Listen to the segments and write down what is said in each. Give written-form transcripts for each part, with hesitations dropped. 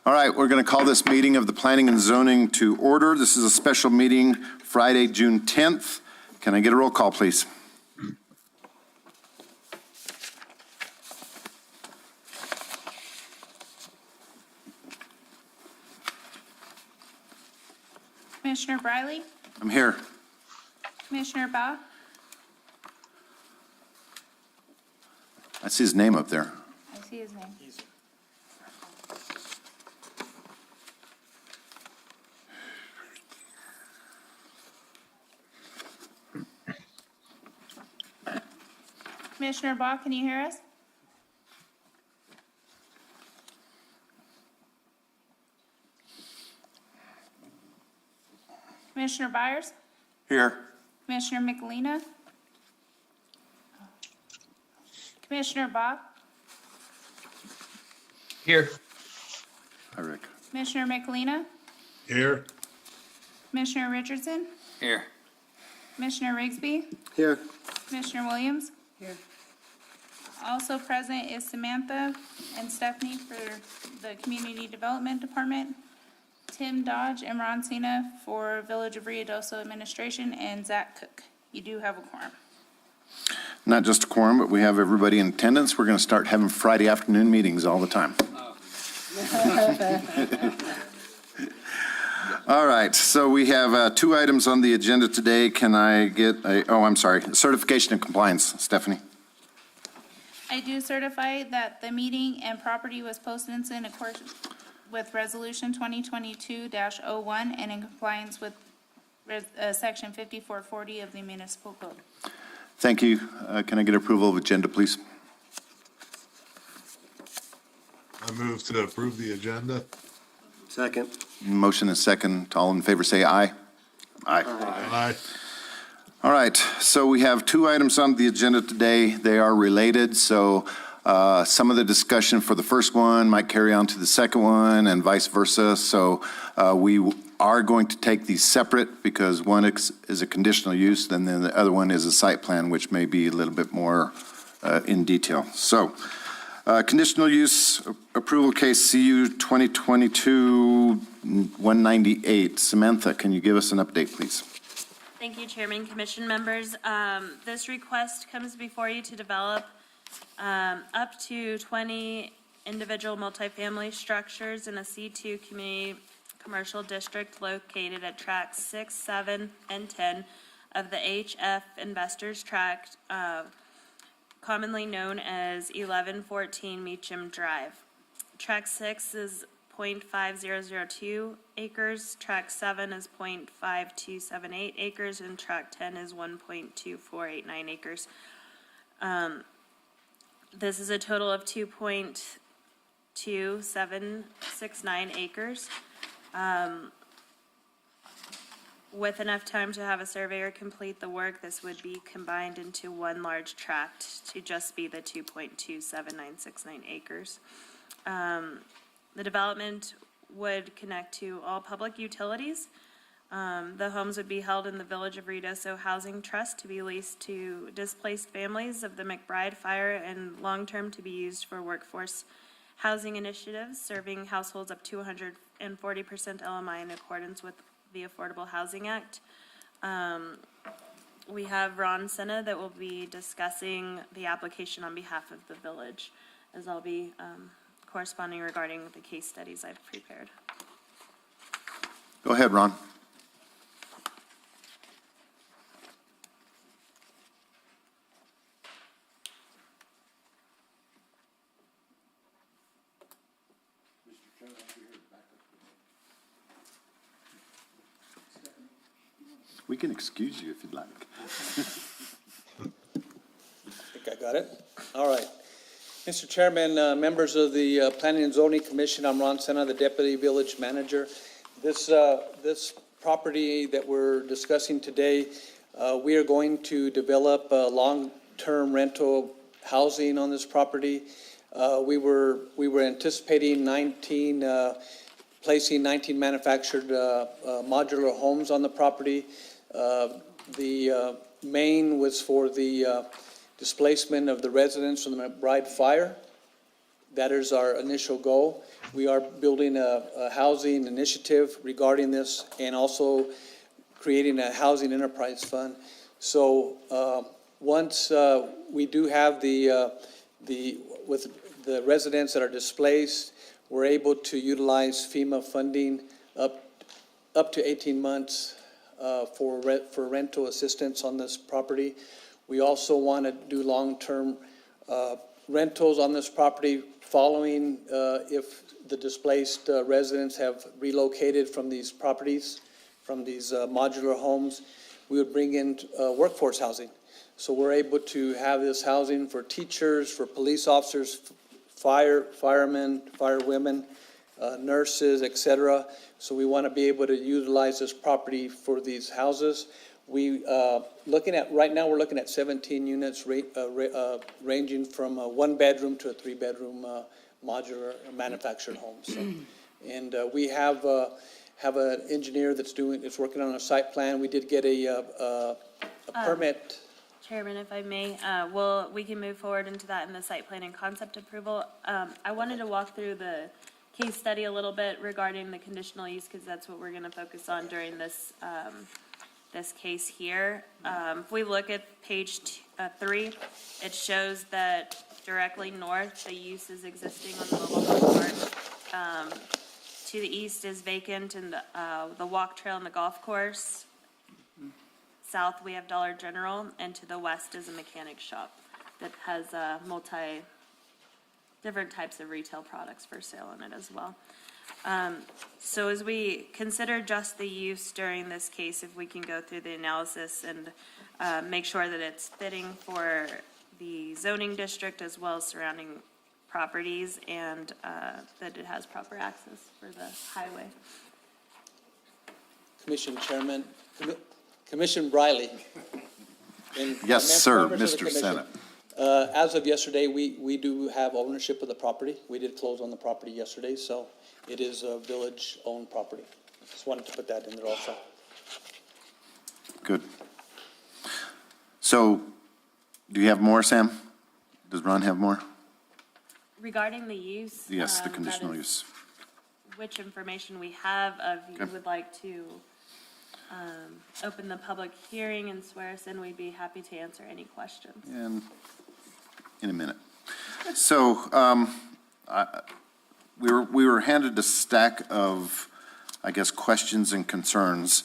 All right, we're going to call this meeting of the Planning and Zoning to order. This is a special meeting, Friday, June 10th. Can I get a roll call, please? Commissioner Briley, I'm here. Commissioner Ba, I see his name up there. I see his name. Commissioner Ba, can you hear us? Commissioner Byers, Here. Commissioner Michelina, Commissioner Ba, Here. Hi, Rick. Commissioner Michelina, Here. Commissioner Richardson, Here. Commissioner Rigsby, Here. Commissioner Williams. Here. Also present is Samantha and Stephanie for the Community Development Department, Tim Dodge and Ron Cena for Village of Ruidoso Administration, and Zach Cook. You do have a quorum. Not just a quorum, but we have everybody in attendance. We're going to start having Friday afternoon meetings all the time. All right, so we have two items on the agenda today. Can I get certification and compliance, Stephanie? I do certify that the meeting and property was posted in accordance with Resolution 2022-01 and in compliance with Section 5440 of the Municipal Code. Thank you. Can I get approval of agenda, please? I move to approve the agenda. Second. Motion is second. All in favor, say aye. Aye. Aye. All right, so we have two items on the agenda today. They are related, so some of the discussion for the first one might carry on to the second one and vice versa. So we are going to take these separate because one is a conditional use and then the other one is a site plan, which may be a little bit more in detail. So conditional use approval case CU 2022-198. Samantha, can you give us an update, please? Thank you, Chairman, Commission members. This request comes before you to develop up to 20 individual multifamily structures in a C2 community commercial district located at tracks 6, 7, and 10 of the HF Investors Tract, commonly known as 1114 Meacham Drive. Track 6 is 0.5002 acres, track 7 is 0.5278 acres, and track 10 is 1.2489 acres. This is a total of 2.2769 acres. With enough time to have a surveyor complete the work, this would be combined into one large tract to just be the 2.27969 acres. The development would connect to all public utilities. The homes would be held in the Village of Ruidoso Housing Trust to be leased to displaced families of the McBride Fire and long-term to be used for workforce housing initiatives, serving households up to 140% LMI in accordance with the Affordable Housing Act. We have Ron Senna that will be discussing the application on behalf of the village, as I'll be corresponding regarding the case studies I've prepared. Go ahead, Ron. We can excuse you if you'd like. I think I got it. All right. Mr. Chairman, members of the Planning and Zoning Commission, I'm Ron Senna, the Deputy Village Manager. This property that we're discussing today, we are going to develop long-term rental housing on this property. We were anticipating placing 19 manufactured modular homes on the property. The main was for the displacement of the residents from the McBride Fire. That is our initial goal. We are building a housing initiative regarding this and also creating a housing enterprise fund. So once we do have with the residents that are displaced, we're able to utilize FEMA funding up to 18 months for rental assistance on this property. We also want to do long-term rentals on this property following if the displaced residents have relocated from these properties, from these modular homes. We would bring in workforce housing. So we're able to have this housing for teachers, for police officers, firemen, firewomen, nurses, et cetera. So we want to be able to utilize this property for these houses. Right now, we're looking at 17 units ranging from a 1-bedroom to a 3-bedroom modular manufactured homes. And we have an engineer that's working on a site plan. We did get a permit. Chairman, if I may, we can move forward into that in the site plan and concept approval. I wanted to walk through the case study a little bit regarding the conditional use, because that's what we're going to focus on during this case here. If we look at page 3, it shows that directly north, the use is existing on the mobile home park. To the east is vacant, and the walk trail and the golf course. South, we have Dollar General, and to the west is a mechanic shop that has different types of retail products for sale in it as well. So as we consider just the use during this case, if we can go through the analysis and make sure that it's fitting for the zoning district as well as surrounding properties, and that it has proper access for the highway. Commission Chairman, Commissioner Briley. and Yes, sir, members of the Mr. commission. Senate. As of yesterday, we do have ownership of the property. We did close on the property yesterday, so it is a village-owned property. Just wanted to put that in there also. Good. So, do you have more, Sam? Does Ron have more? Regarding the use. Yes, the that conditional is use. Which information we have of, you Okay. would like to open the public hearing and swear us in, we'd be happy to answer any questions. In a minute. So, we were handed a stack of, I guess, questions and concerns.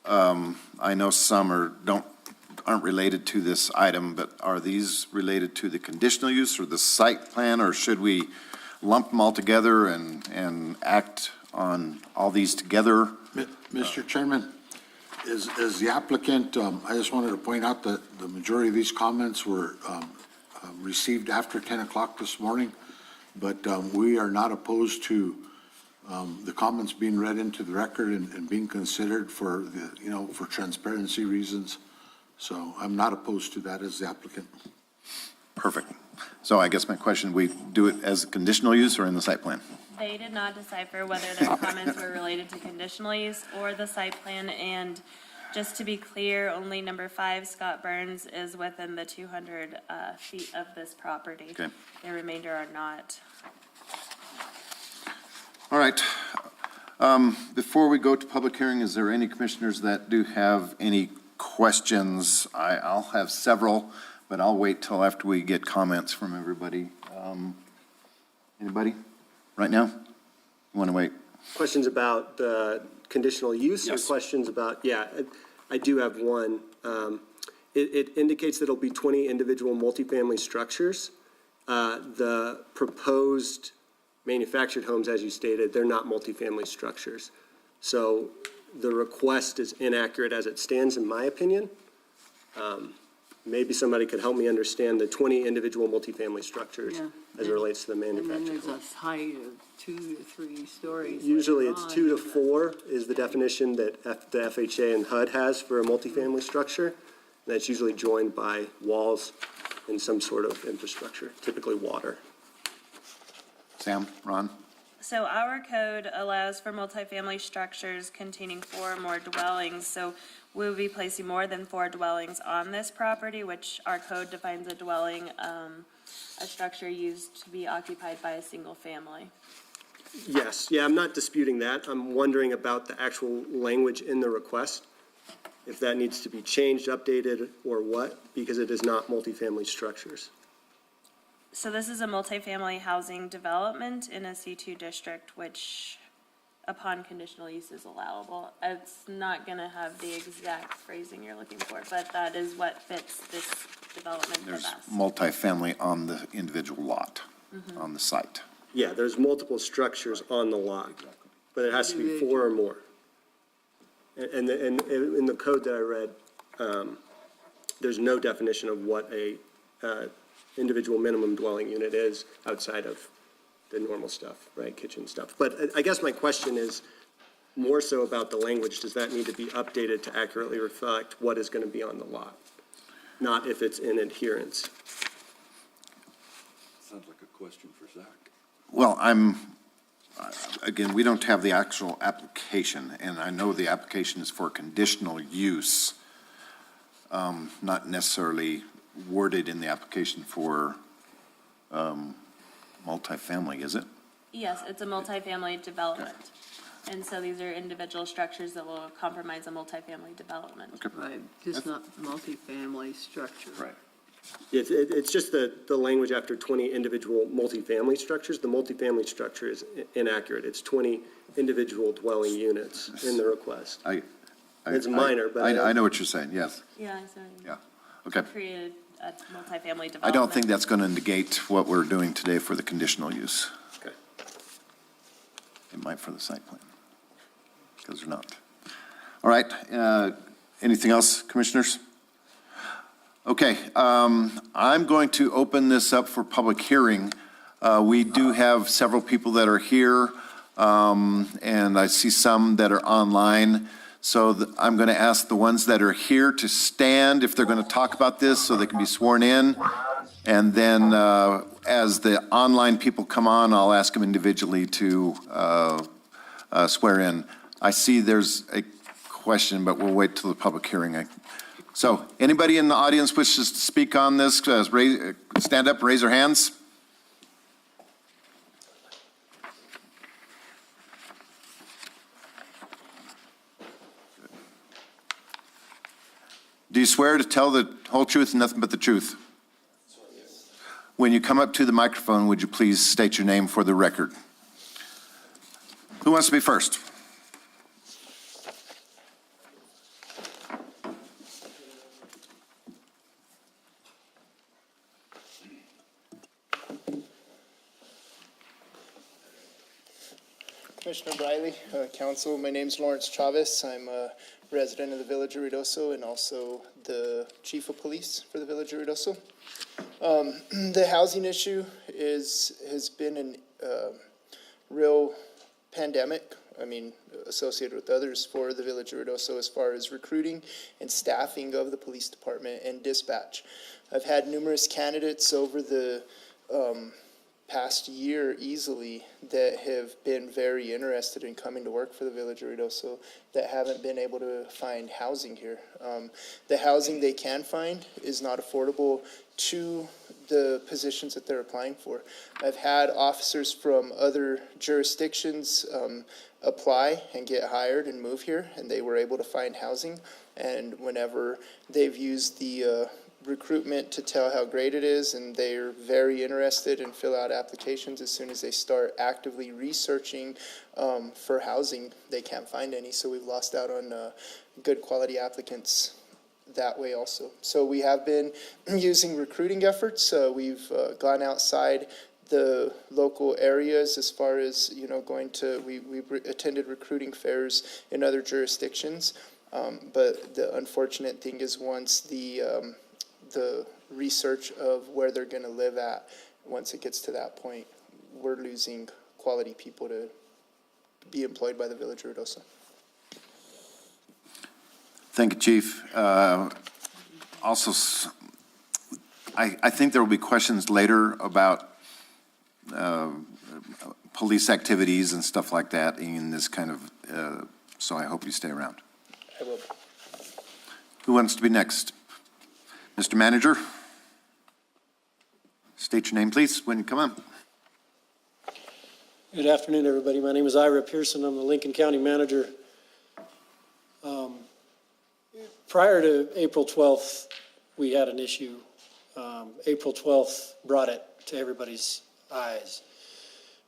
I know some aren't related to this item, but are these related to the conditional use or the site plan, or should we lump them all together and act on all these together? Mr. Chairman, as the applicant, I just wanted to point out that the majority of these comments were received after 10 o'clock this morning, but we are not opposed to the comments being read into the record and being considered for for transparency reasons. So I'm not opposed to that as the applicant. Perfect. So I guess my question, we do it as a conditional use or in the site plan? They did not decipher whether their comments were related to conditional use or the site plan, and just to be clear, only number 5, Scott Burns, is within the 200 feet of this property. Okay. The remainder are not. All right. Before we go to public hearing, is there any commissioners that do have any questions? I'll have several, but I'll wait till after we get comments from everybody. Anybody right now? You want to wait? Questions about the conditional use? Yes. Or questions about, I do have one. It indicates that it'll be 20 individual multifamily structures. The proposed manufactured homes, as you stated, they're not multifamily structures. So the request is inaccurate as it stands, in my opinion. Maybe somebody could help me understand the 20 individual multifamily structures Yeah. as it relates to the And then manufactured there's home. a height of 2 to 3 stories. Usually later it's on. 2 to 4 is the definition that the FHA and HUD has for a multifamily structure. That's usually joined by walls and some sort of infrastructure, typically water. Sam, Ron? So our code allows for multifamily structures containing 4 or more dwellings, so we will be placing more than 4 dwellings on this property, which our code defines a dwelling a structure used to be occupied by a single family. Yes, yeah, I'm not disputing that. I'm wondering about the actual language in the request, if that needs to be changed, updated, or what, because it is not multifamily structures. So this is a multifamily housing development in a C2 district, which upon conditional use is allowable. It's not gonna have the exact phrasing you're looking for, but that is what fits this development the There's best. multifamily on the individual lot, on the site. Yeah, there's multiple structures on the lot, but it has to be 4 or more. And in the code that I read, there's no definition of what a individual minimum dwelling unit is outside of the normal stuff, right, kitchen stuff. But I guess my question is more so about the language. Does that need to be updated to accurately reflect what is going to be on the lot? Not if it's in adherence. Sounds like a question for Zach. Well, again, we don't have the actual application, and I know the application is for conditional use, not necessarily worded in the application for multifamily, is it? Yes, it's a multifamily development. And so these are individual structures that will compromise a multifamily development. Right, just not multifamily structure. Right. It's just the language after 20 individual multifamily structures. The multifamily structure is inaccurate. It's 20 individual dwelling units in the request. It's minor, but I know what you're saying, yes, Yeah, I see. yeah, okay. Created a multifamily development. I don't think that's going to negate what we're doing today for the conditional use. Okay. It might for the site plan, because they're not. All right, anything else, commissioners? Okay, I'm going to open this up for public hearing. We do have several people that are here, and I see some that are online. So I'm going to ask the ones that are here to stand if they're going to talk about this so they can be sworn in. And then as the online people come on, I'll ask them individually to swear in. I see there's a question, but we'll wait till the public hearing. So anybody in the audience wishes to speak on this, stand up, raise their hands. Do you swear to tell the whole truth and nothing but the truth? When you come up to the microphone, would you please state your name for the record? Who wants to be first? Commissioner Briley, Council, my name's Lawrence Chavez. I'm a resident of the Village of Ruidoso and also the Chief of Police for the Village of Ruidoso. The housing issue has been a real pandemic, associated with others for the Village of Ruidoso as far as recruiting and staffing of the police department and dispatch. I've had numerous candidates over the past year easily that have been very interested in coming to work for the Village of Ruidoso that haven't been able to find housing here. The housing they can find is not affordable to the positions that they're applying for. I've had officers from other jurisdictions apply and get hired and move here, and they were able to find housing. And whenever they've used the recruitment to tell how great it is, and they're very interested and fill out applications as soon as they start actively researching for housing, they can't find any. So we've lost out on good quality applicants that way also. So we have been using recruiting efforts. We've gone outside the local areas as far as, we attended recruiting fairs in other jurisdictions. But the unfortunate thing is once the research of where they're going to live at, once it gets to that point, we're losing quality people to be employed by the Village of Ruidoso. Thank you, Chief. Also, I think there will be questions later about police activities and stuff like that in this kind of, so I hope you stay around. I will. Who wants to be next? Mr. Manager? State your name, please, when you come on. Good afternoon, everybody. My name is Ira Pearson. I'm the Lincoln County Manager. Prior to April 12th, we had an issue. April 12th brought it to everybody's eyes,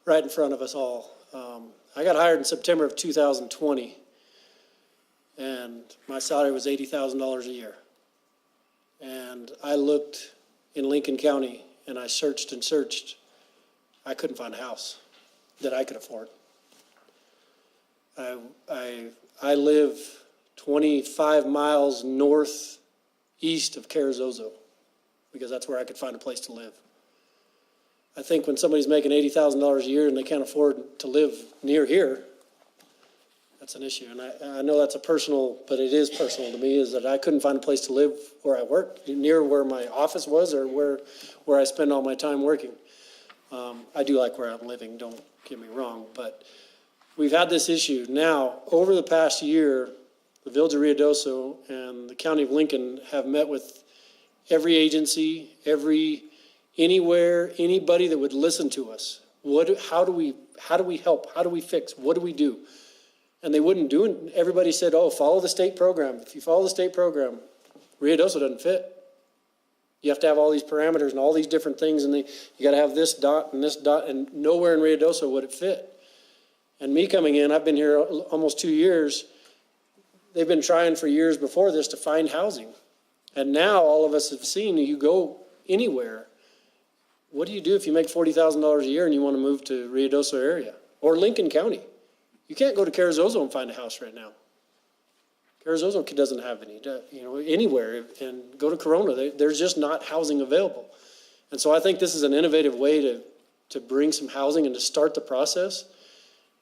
right in front of us all. I got hired in September of 2020, and my salary was $80,000 a year. And I looked in Lincoln County, and I searched and searched. I couldn't find a house that I could afford. I live 25 miles northeast of Carrizozo because that's where I could find a place to live. I think when somebody's making $80,000 a year and they can't afford to live near here, that's an issue. And I know that's a personal, but it is personal to me, is that I couldn't find a place to live where I worked, near where my office was or where I spend all my time working. I do like where I'm living, don't get me wrong, but we've had this issue. Now, over the past year, the Village of Ruidoso and the County of Lincoln have met with every agency, anywhere, anybody that would listen to us. How do we help? How do we fix? What do we do? And they wouldn't do it. Everybody said, oh, follow the state program. If you follow the state program, Ruidoso doesn't fit. You have to have all these parameters and all these different things, and you got to have this dot, and nowhere in Ruidoso would it fit. And me coming in, I've been here almost 2 years. They've been trying for years before this to find housing. And now all of us have seen, you go anywhere. What do you do if you make $40,000 a year and you want to move to Ruidoso area or Lincoln County? You can't go to Carrizozo and find a house right now. Carrizozo doesn't have any, anywhere, and go to Corona. There's just not housing available. And so I think this is an innovative way to bring some housing and to start the process.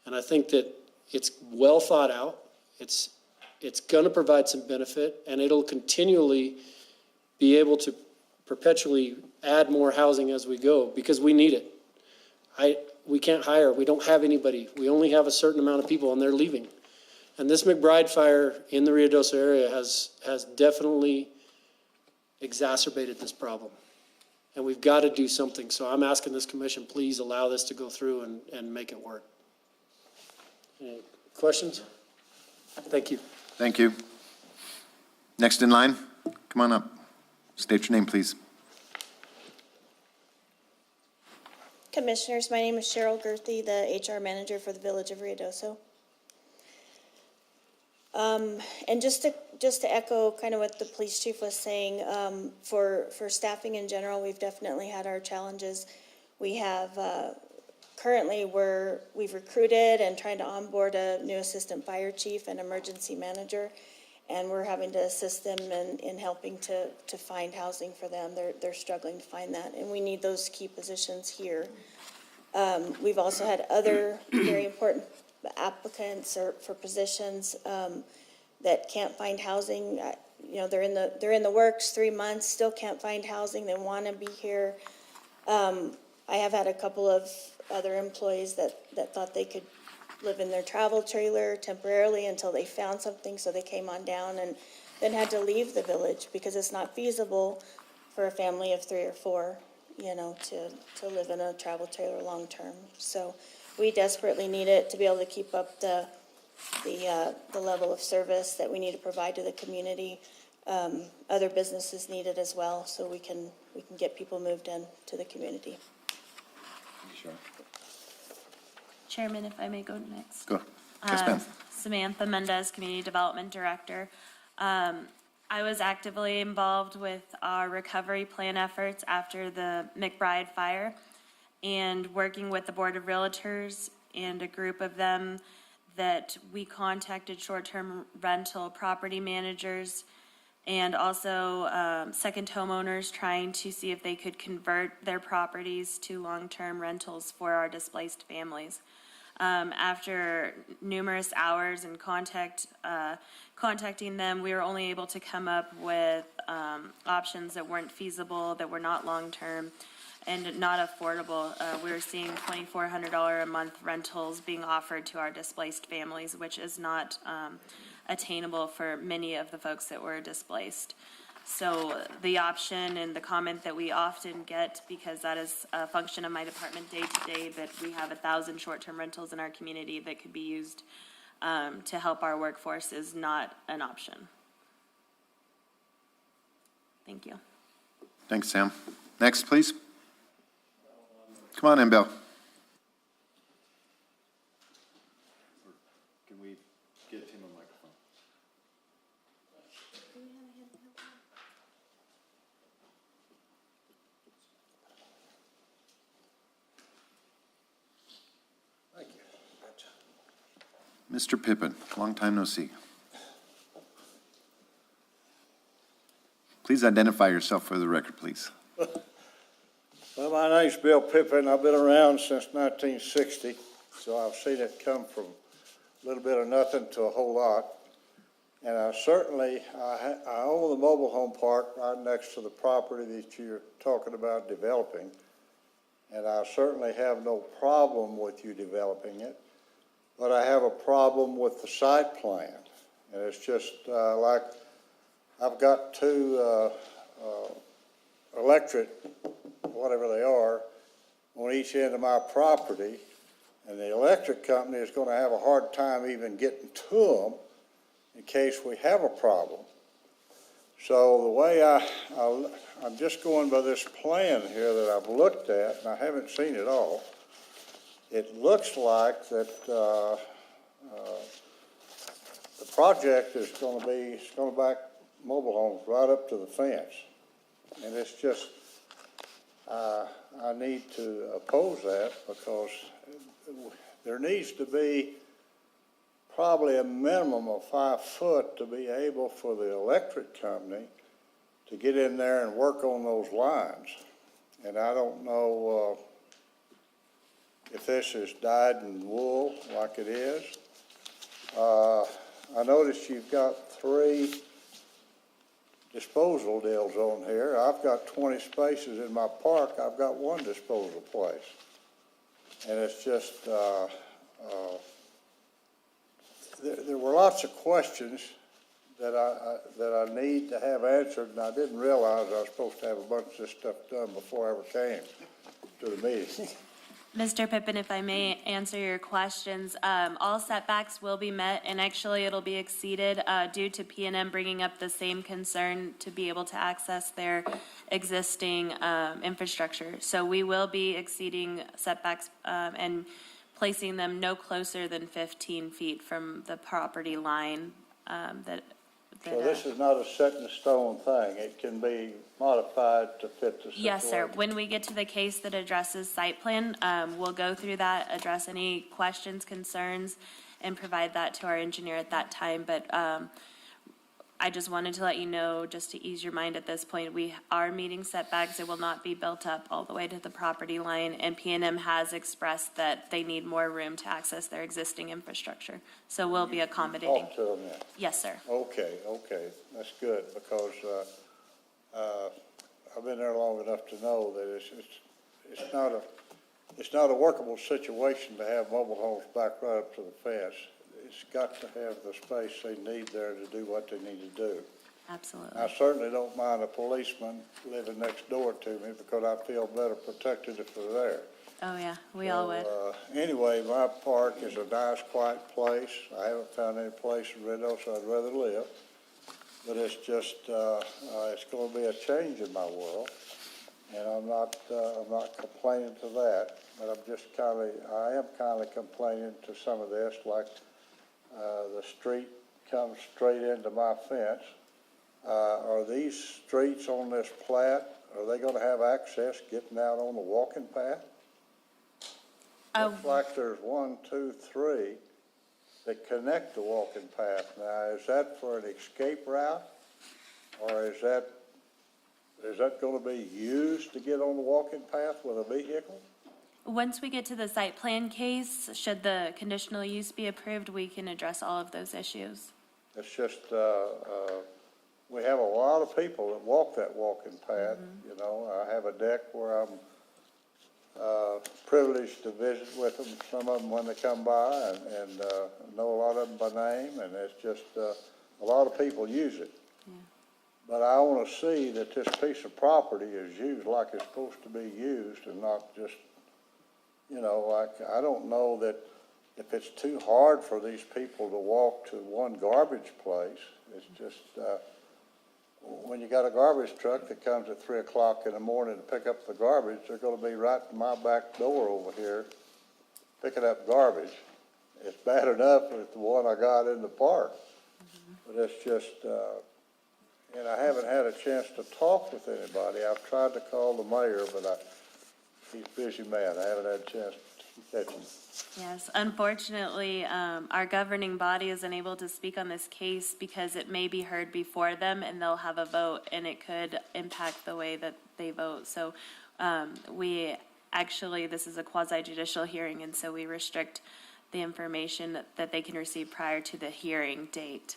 And I think that it's well thought out. It's going to provide some benefit, and it'll continually be able to perpetually add more housing as we go because we need it. We can't hire. We don't have anybody. We only have a certain amount of people, and they're leaving. And this McBride fire in the Ruidoso area has definitely exacerbated this problem. And we've got to do something. So I'm asking this commission, please allow this to go through and make it work. Any questions? Thank you. Thank you. Next in line, come on up. State your name, please. Commissioners, my name is Cheryl Gerthy, the HR manager for the Village of Ruidoso. And just to echo kind of what the police chief was saying, for staffing in general, we've definitely had our challenges. We have currently we've recruited and trying to onboard a new assistant fire chief and emergency manager, and we're having to assist them in helping to find housing for them. They're struggling to find that, and we need those key positions here. We've also had other very important applicants for positions that can't find housing. They're in the works 3 months, still can't find housing. They want to be here. I have had a couple of other employees that thought they could live in their travel trailer temporarily until they found something, so they came on down and then had to leave the village because it's not feasible for a family of 3 or 4, to live in a travel trailer long term. So we desperately need it to be able to keep up the level of service that we need to provide to the community. Other businesses need it as well, so we can get people moved in to the community. Sure. Chairman, if I may go next. Go. Yes, ma'am. Samantha Mendez, Community Development Director. I was actively involved with our recovery plan efforts after the McBride fire and working with the Board of Realtors and a group of them that we contacted short-term rental property managers and also second homeowners trying to see if they could convert their properties to long-term rentals for our displaced families. After numerous hours and contacting them, we were only able to come up with options that weren't feasible, that were not long-term, and not affordable. We were seeing $2,400 a month rentals being offered to our displaced families, which is not attainable for many of the folks that were displaced. So the option and the comment that we often get, because that is a function of my department day to day, that we have 1,000 short-term rentals in our community that could be used to help our workforce, is not an option. Thank you. Thanks, Sam. Next, please. Come on in, Bill. Can we get him a microphone? Mr. Pippin, long time no see. Please identify yourself for the record, please. Well, my name's Bill Pippin. I've been around since 1960, so I've seen it come from a little bit of nothing to a whole lot. And I certainly, I own the mobile home park right next to the property that you're talking about developing. And I certainly have no problem with you developing it, but I have a problem with the site plan. And it's just like, I've got two electric, whatever they are, on each end of my property, and the electric company is going to have a hard time even getting to them in case we have a problem. So the way I'm just going by this plan here that I've looked at, and I haven't seen it all, it looks like that the project is going to back mobile homes right up to the fence. And it's just, I need to oppose that because there needs to be probably a minimum of 5 foot to be able for the electric company to get in there and work on those lines. And I don't know if this is dyed in wool like it is. I noticed you've got 3 disposal deals on here. I've got 20 spaces in my park. I've got 1 disposal place. And it's just, there were lots of questions that I need to have answered, and I didn't realize I was supposed to have a bunch of this stuff done before I ever came to the meeting. Mr. Pippin, if I may answer your questions, all setbacks will be met, and actually it'll be exceeded due to P&M bringing up the same concern to be able to access their existing infrastructure. So we will be exceeding setbacks and placing them no closer than 15 feet from the property line So this is not a set in stone thing. It can be modified to fit the situation. Yes, sir. When we get to the case that addresses site plan, we'll go through that, address any questions, concerns, and provide that to our engineer at that time. But I just wanted to let you know, just to ease your mind at this point, we are meeting setbacks. It will not be built up all the way to the property line, and P&M has expressed that they need more room to access their existing infrastructure. So we'll be accommodating. Talk to them then. Yes, sir. Okay, that's good, because I've been there long enough to know that it's not a workable situation to have mobile homes back right up to the fence. It's got to have the space they need there to do what they need to do. Absolutely. I certainly don't mind a policeman living next door to me because I feel better protected if they're there. Oh, yeah, we all would. Anyway, my park is a nice, quiet place. I haven't found any place in Reynosa I'd rather live. But it's just, it's going to be a change in my world. And I'm not complaining to that, but I am kind of complaining to some of this, like the street comes straight into my fence. Are these streets on this plat, are they going to have access getting out on the walking path? Looks like there's 1, 2, 3 that connect the walking path. Now, is that for an escape route, or is that going to be used to get on the walking path with a vehicle? Once we get to the site plan case, should the conditional use be approved, we can address all of those issues. It's just, we have a lot of people that walk that walking path, you know. I have a deck where I'm privileged to visit with them, some of them when they come by, and know a lot of them by name, and it's just, a lot of people use it. Yeah. But I want to see that this piece of property is used like it's supposed to be used and not just, like, I don't know that if it's too hard for these people to walk to one garbage place, it's just, when you got a garbage truck that comes at 3 o'clock in the morning to pick up the garbage, they're gonna be right to my back door over here picking up garbage. It's bad enough with the one I got in the park, but it's just, and I haven't had a chance to talk with anybody. I've tried to call the mayor, but he's a busy man. I haven't had a chance to catch him. Yes, unfortunately, our governing body isn't able to speak on this case because it may be heard before them and they'll have a vote and it could impact the way that they vote. So this is a quasi judicial hearing, and so we restrict the information that they can receive prior to the hearing date.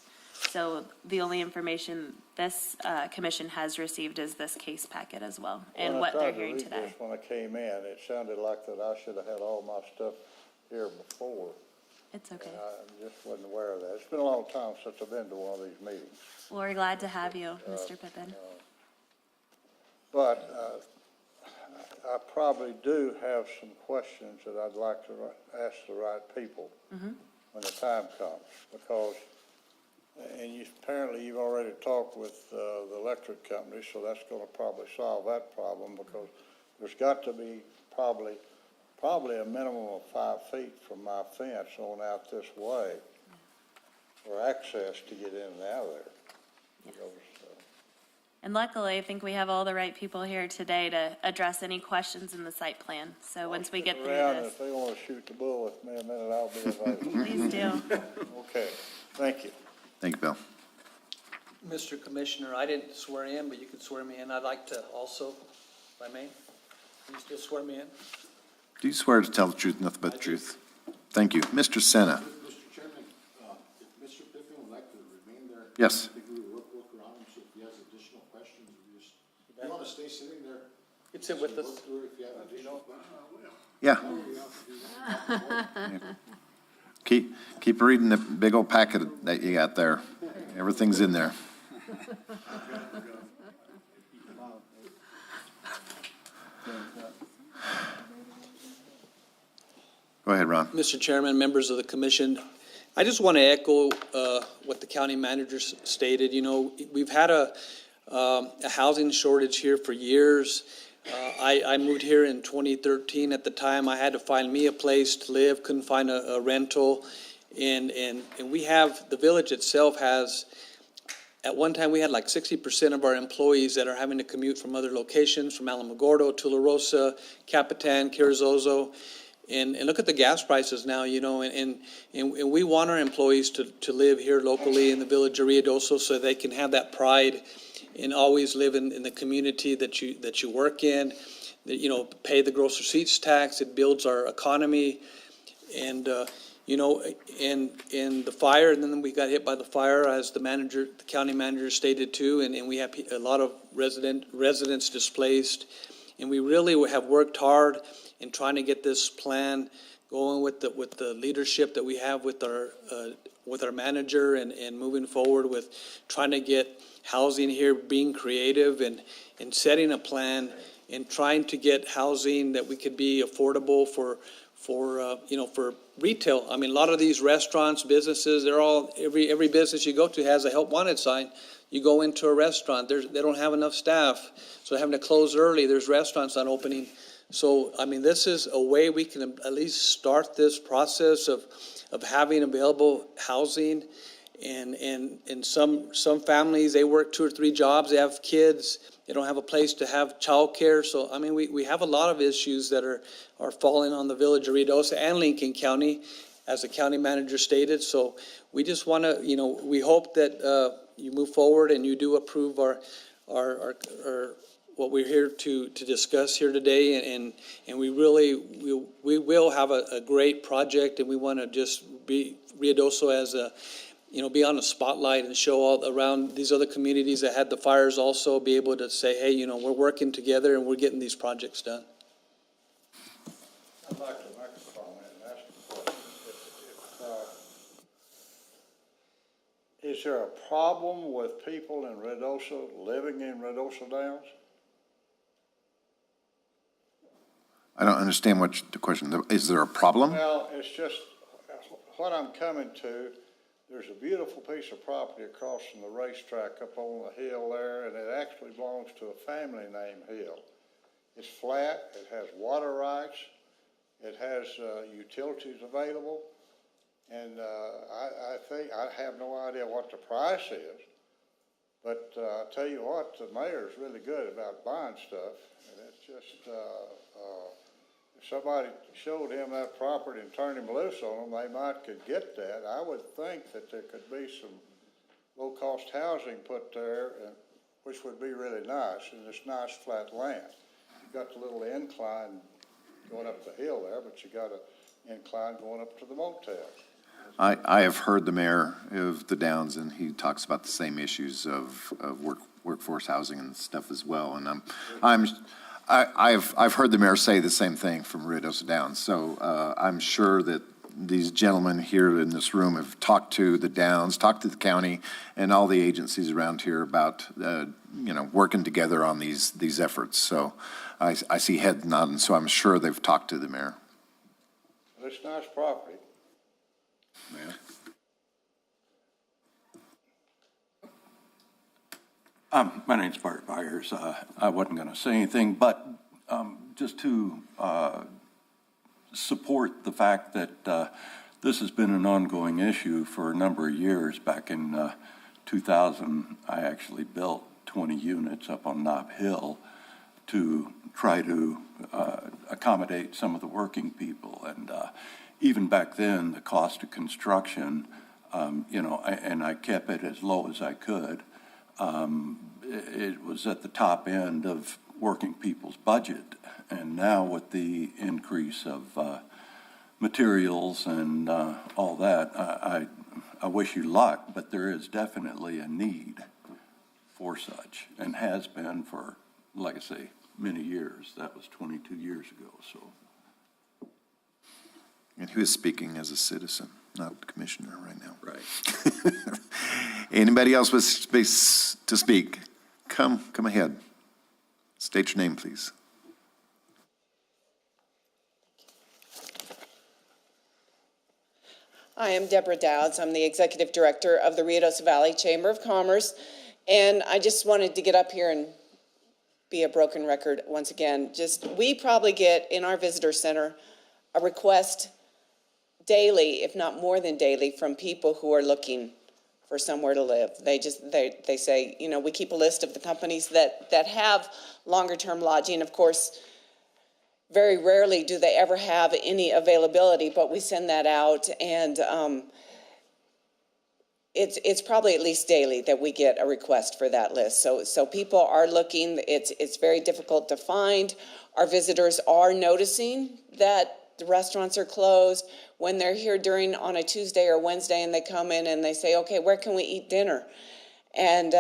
So the only information this commission has received is this case packet as well, and what they're hearing today. When I tried to read this when I came in, it sounded like that I should have had all my stuff here before. It's okay. And I just wasn't aware of that. It's been a long time since I've been to one of these meetings. Well, we're glad to have you, Mr. Pippin. But I probably do have some questions that I'd like to ask the right people when the time comes, because, and apparently you've already talked with the electric company, so that's going to probably solve that problem, because there's got to be probably a minimum of 5 feet from my fence on out this way for access to get in and out of there. And luckily, I think we have all the right people here today to address any questions in the site plan. So once we get through this. If they want to shoot the bull with me a minute, I'll be available. Please do. Okay, thank you. Thank you, Bill. Mr. Commissioner, I didn't swear in, but you could swear me in. I'd like to also, if I may, please just swear me in. Do you swear to tell the truth, nothing but the truth? Thank you. Mr. Senna? Mr. Chairman, if Mr. Pippin would like to remain there. Yes. I think we would work around him, so if he has additional questions, you want to stay sitting there? You can sit with us. Work through it if you have additional questions. Yeah. Keep reading the big old packet that you got there. Everything's in there. Go ahead, Ron. Mr. Chairman, members of the commission, I just want to echo what the county manager stated. We've had a housing shortage here for years. I moved here in 2013. At the time, I had to find me a place to live, couldn't find a rental. And we have, the village itself has, at one time, we had like 60% of our employees that are having to commute from other locations, from Alamogordo, Tularosa, Capitan, Carrizozo. And look at the gas prices now, and we want our employees to live here locally in the village of Ruidoso so they can have that pride and always live in the community that you work in, that, pay the gross receipts tax. It builds our economy. And, and the fire, and then we got hit by the fire, as the county manager stated too, and we have a lot of residents displaced. And we really have worked hard in trying to get this plan going with the leadership that we have with our manager, and moving forward with trying to get housing here, being creative and setting a plan and trying to get housing that we could be affordable for retail. I mean, a lot of these restaurants, businesses, they're all, every business you go to has a help wanted sign. You go into a restaurant, they don't have enough staff, so they're having to close early. There's restaurants not opening. So, I mean, this is a way we can at least start this process of having available housing. And some families, they work 2 or 3 jobs, they have kids, they don't have a place to have childcare. So, I mean, we have a lot of issues that are falling on the village of Ruidoso and Lincoln County, as the county manager stated. So we just want to, we hope that you move forward and you do approve our what we're here to discuss here today, and we will have a great project, and we want to just be Ruidoso as a, be on the spotlight and show all around these other communities that had the fires, also be able to say, hey, we're working together and we're getting these projects done. I'd like to make a comment and ask a question. is there a problem with people in Ruidoso, living in Ruidoso Downs? I don't understand the question. Is there a problem? Well, it's just, what I'm coming to, there's a beautiful piece of property across from the racetrack up on the hill there, and it actually belongs to a family named Hill. It's flat, it has water rights, it has utilities available, and I think, I have no idea what the price is, but I tell you what, the mayor's really good about buying stuff, and it's just, if somebody showed him that property and turned him loose on them, they might could get that. I would think that there could be some low-cost housing put there, which would be really nice, in this nice flat land. You've got the little incline going up the hill there, but you got an incline going up to the motel. I have heard the mayor of the Downs, and he talks about the same issues of workforce housing and stuff as well. And I've heard the mayor say the same thing from Ruidoso Downs. So I'm sure that these gentlemen here in this room have talked to the Downs, talked to the county, and all the agencies around here about working together on these efforts. So I see head nodding. So I'm sure they've talked to the mayor. Well, it's nice property. My name's Bart Byers. I wasn't going to say anything, but just to support the fact that this has been an ongoing issue for a number of years. Back in 2000, I actually built 20 units up on Knob Hill to try to accommodate some of the working people. And even back then, the cost of construction, and I kept it as low as I could. It was at the top end of working people's budget. And now with the increase of materials and all that, I wish you luck, but there is definitely a need for such, and has been for, like I say, many years. That was 22 years ago, so. And he was speaking as a citizen, not the commissioner right now. Right. Anybody else with space to speak? Come ahead. State your name, please. Hi, I'm Deborah Dowds. I'm the Executive Director of the Ruidoso Valley Chamber of Commerce. And I just wanted to get up here and be a broken record once again. We probably get in our visitor center a request daily, if not more than daily, from people who are looking for somewhere to live. They say, we keep a list of the companies that have longer-term lodging. Of course, very rarely do they ever have any availability, but we send that out, and it's probably at least daily that we get a request for that list. So people are looking. It's very difficult to find. Our visitors are noticing that the restaurants are closed when they're here on a Tuesday or Wednesday, and they come in and they say, okay, where can we eat dinner? And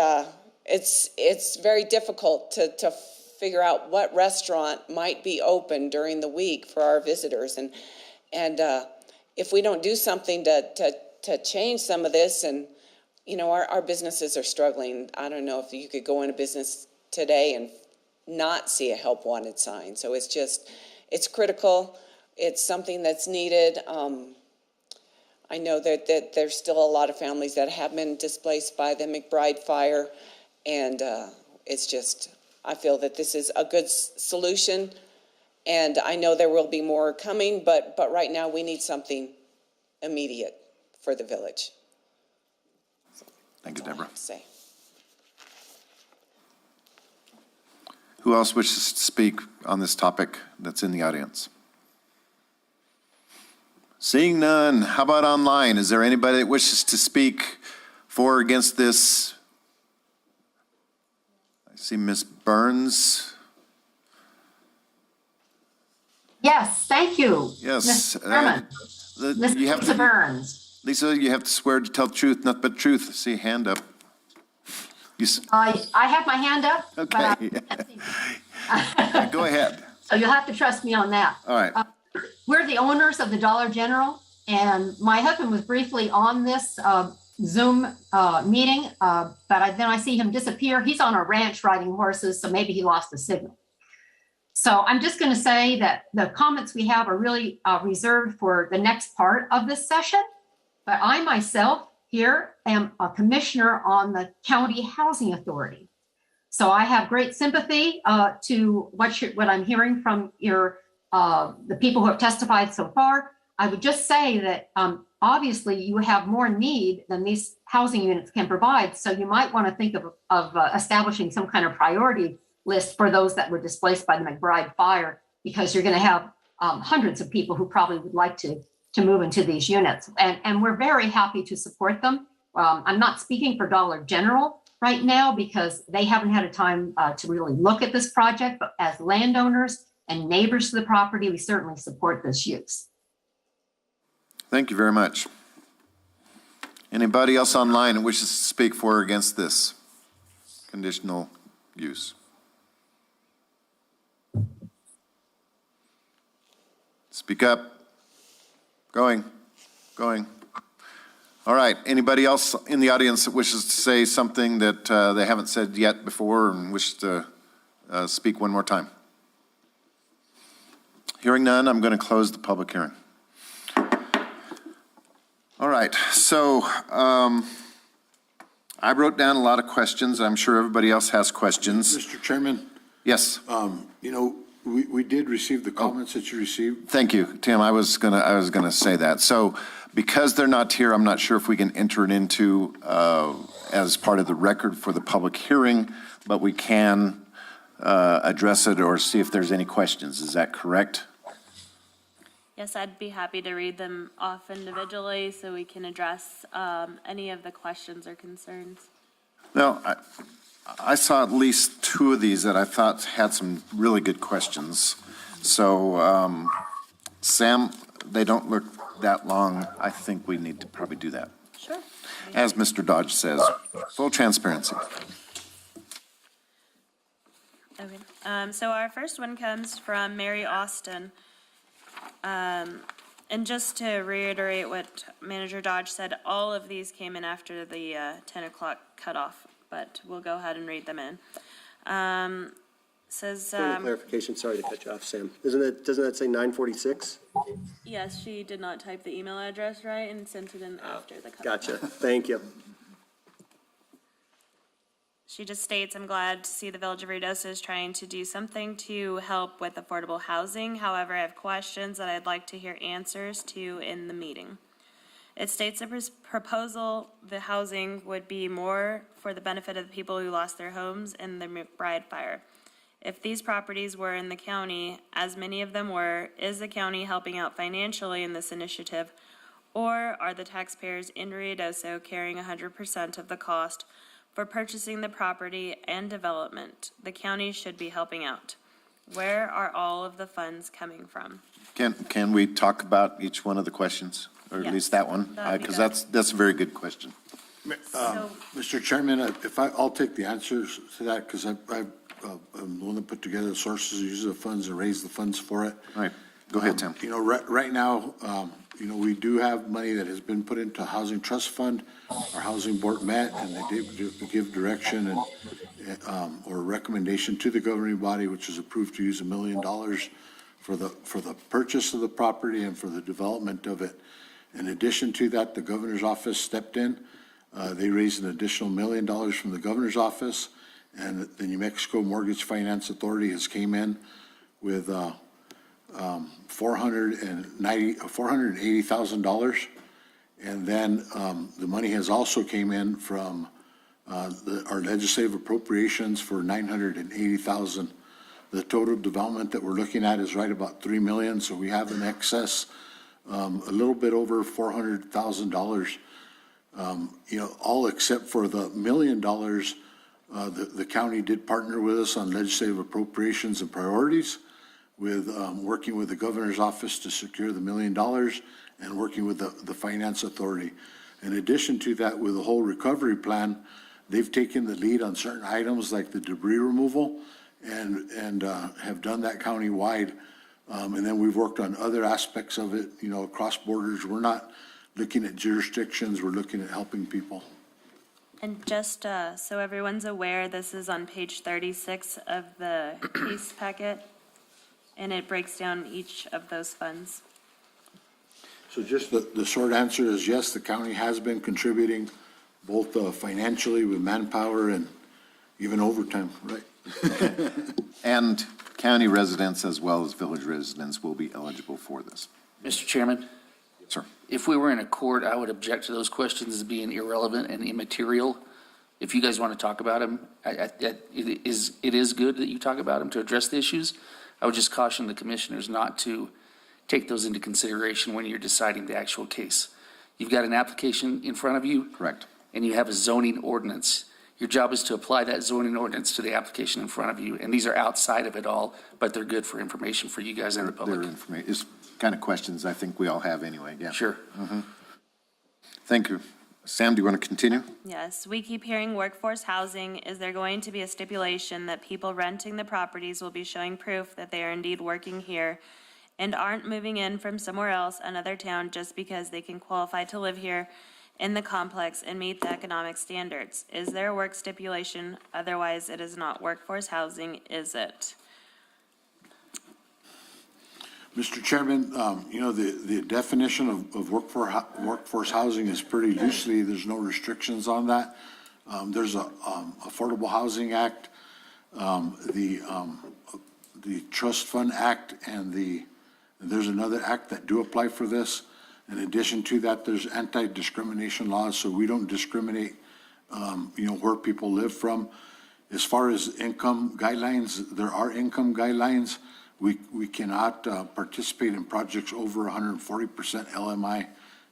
it's very difficult to figure out what restaurant might be open during the week for our visitors. And if we don't do something to change some of this, and our businesses are struggling. I don't know if you could go in a business today and not see a help wanted sign. So it's critical. It's something that's needed. I know that there's still a lot of families that have been displaced by the McBride fire, and I feel that this is a good solution, and I know there will be more coming, but right now we need something immediate for the village. Thank you, Deborah. Say. Who else wishes to speak on this topic that's in the audience? Seeing none, how about online? Is there anybody that wishes to speak for or against this? I see Ms. Burns. Yes, thank you. Yes. Mr. Chairman. Lisa Burns. Lisa, you have to swear to tell the truth, nothing but the truth. I see a hand up. I have my hand up. Okay. Go ahead. So you'll have to trust me on that. All right. We're the owners of the Dollar General, and my husband was briefly on this Zoom meeting, but then I see him disappear. He's on a ranch riding horses, so maybe he lost the signal. So I'm just going to say that the comments we have are really reserved for the next part of this session. But I myself here am a commissioner on the County Housing Authority. So I have great sympathy to what I'm hearing from the people who have testified so far. I would just say that obviously you have more need than these housing units can provide. So you might want to think of establishing some kind of priority list for those that were displaced by the McBride fire, because you're going to have hundreds of people who probably would like to move into these units. And we're very happy to support them. I'm not speaking for Dollar General right now because they haven't had a time to really look at this project, but as landowners and neighbors to the property, we certainly support this use. Thank you very much. Anybody else online that wishes to speak for or against this conditional use? Speak up. Going. All right. Anybody else in the audience that wishes to say something that they haven't said yet before and wish to speak one more time? Hearing none, I'm going to close the public hearing. All right. So I wrote down a lot of questions. I'm sure everybody else has questions. Mr. Chairman, Yes. we did receive the comments that you received. Thank you, Tim. I was gonna say that. So because they're not here, I'm not sure if we can enter it into as part of the record for the public hearing, but we can address it or see if there's any questions. Is that correct? Yes, I'd be happy to read them off individually so we can address any of the questions or concerns. No, I saw at least two of these that I thought had some really good questions. So, Sam, they don't look that long. I think we need to probably do that. Sure. As Mr. Dodge says, full transparency. Okay. So our first one comes from Mary Austin. And just to reiterate what Manager Dodge said, all of these came in after the 10 o'clock cutoff, but we'll go ahead and read them in. Says, Point of clarification, sorry to cut you off, Sam. Doesn't that say 9:46? yes, she did not type the email address right and sent it in after the cutoff. Gotcha, thank you. She just states, I'm glad to see the Village of Ruidoso is trying to do something to help with affordable housing. However, I have questions that I'd like to hear answers to in the meeting. It states the proposal, the housing would be more for the benefit of the people who lost their homes in the McBride fire. If these properties were in the county, as many of them were, is the county helping out financially in this initiative? Or are the taxpayers in Ruidoso carrying 100% of the cost for purchasing the property and development? The county should be helping out. Where are all of the funds coming from? Can we talk about each one of the questions, or at Yes, least that one? that'd be Because that's a very good question. So, Mr. Chairman, I'll take the answers to that, because I'm the one that put together the sources, use the funds, and raise the funds for it. All right, go ahead, Tim. Right now, we do have money that has been put into a housing trust fund. Our housing board met, and they did give direction and, or recommendation to the governing body, which was approved to use $1 million for the purchase of the property and for the development of it. In addition to that, the governor's office stepped in. They raised an additional $1 million from the governor's office, and the New Mexico Mortgage Finance Authority has came in with $480,000. And then the money has also came in from our legislative appropriations for $980,000. The total development that we're looking at is right about $3 million, so we have in excess a little bit over $400,000. All except for the $1 million, the county did partner with us on legislative appropriations and priorities, with working with the governor's office to secure the $1 million and working with the finance authority. In addition to that, with the whole recovery plan, they've taken the lead on certain items like the debris removal and have done that countywide. And then we've worked on other aspects of it, across borders. We're not looking at jurisdictions, we're looking at helping people. And just so everyone's aware, this is on page 36 of the case packet, and it breaks down each of those funds. So just the short answer is yes, the county has been contributing both financially with manpower and even overtime, right? And county residents as well as village residents will be eligible for this. Mr. Chairman, Sir. if we were in a court, I would object to those questions as being irrelevant and immaterial. If you guys want to talk about them, it is good that you talk about them to address the issues. I would just caution the commissioners not to take those into consideration when you're deciding the actual case. You've got an application in front of you. Correct. And you have a zoning ordinance. Your job is to apply that zoning ordinance to the application in front of you. And these are outside of it all, but they're good for information for you guys and the Their public. information, it's kind of questions I think we all have anyway, yeah. Sure. Thank you. Sam, do you want to continue? Yes, we keep hearing workforce housing. Is there going to be a stipulation that people renting the properties will be showing proof that they are indeed working here and aren't moving in from somewhere else, another town, just because they can qualify to live here in the complex and meet the economic standards? Is there a work stipulation? Otherwise, it is not workforce housing, is it? Mr. Chairman, the definition of workforce housing is pretty loosely, there's no restrictions on that. There's a Affordable Housing Act, the Trust Fund Act, and there's another act that do apply for this. In addition to that, there's anti-discrimination laws, so we don't discriminate, where people live from. As far as income guidelines, there are income guidelines. We cannot participate in projects over 140% LMI.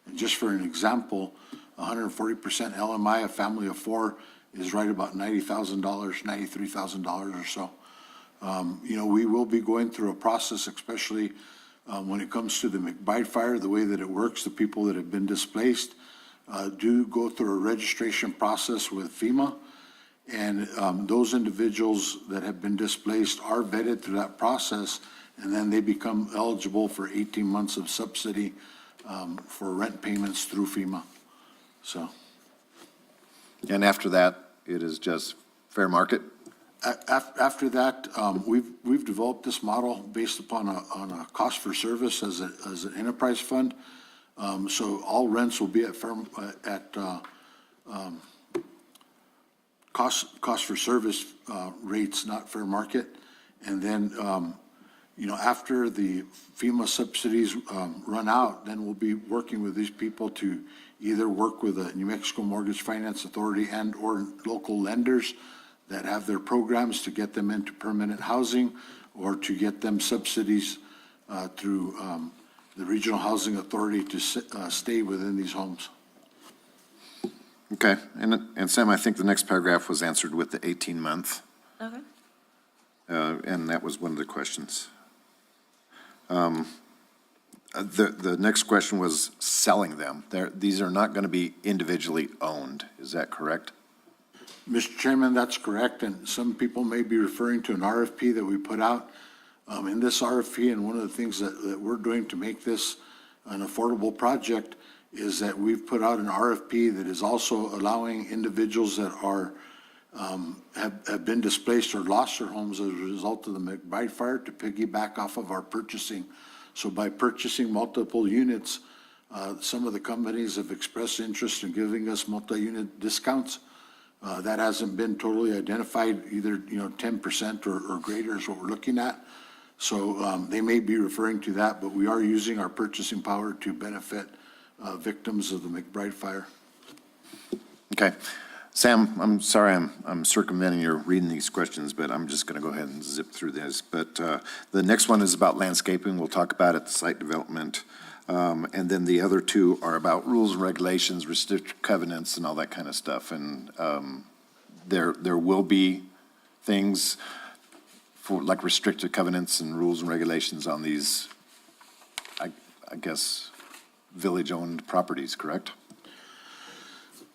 And just for an example, 140% LMI, a family of four, is right about $90,000, $93,000 or so. We will be going through a process, especially when it comes to the McBride fire, the way that it works, the people that have been displaced do go through a registration process with FEMA. And those individuals that have been displaced are vetted through that process, and then they become eligible for 18 months of subsidy for rent payments through FEMA. So. And after that, it is just fair market? After that, we've developed this model based upon a cost for service as an enterprise fund. So all rents will be at cost for service rates, not fair market. And then, after the FEMA subsidies run out, then we'll be working with these people to either work with the New Mexico Mortgage Finance Authority and or local lenders that have their programs to get them into permanent housing, or to get them subsidies through the Regional Housing Authority to stay within these homes. Okay, and Sam, I think the next paragraph was answered with the 18-month, Okay. and that was one of the questions. The next question was selling them. These are not going to be individually owned, is that correct? Mr. Chairman, that's correct, and some people may be referring to an RFP that we put out. In this RFP, and one of the things that we're doing to make this an affordable project is that we've put out an RFP that is also allowing individuals that have been displaced or lost their homes as a result of the McBride fire to piggyback off of our purchasing. So by purchasing multiple units, some of the companies have expressed interest in giving us multi-unit discounts. That hasn't been totally identified, either 10% or greater is what we're looking at. So they may be referring to that, but we are using our purchasing power to benefit victims of the McBride fire. Okay. Sam, I'm sorry I'm circumventing your reading these questions, but I'm just going to go ahead and zip through this. But the next one is about landscaping. We'll talk about it, the site development. And then the other two are about rules and regulations, restricted covenants, and all that kind of stuff. And there will be things for like restricted covenants and rules and regulations on these, I guess, village-owned properties, correct?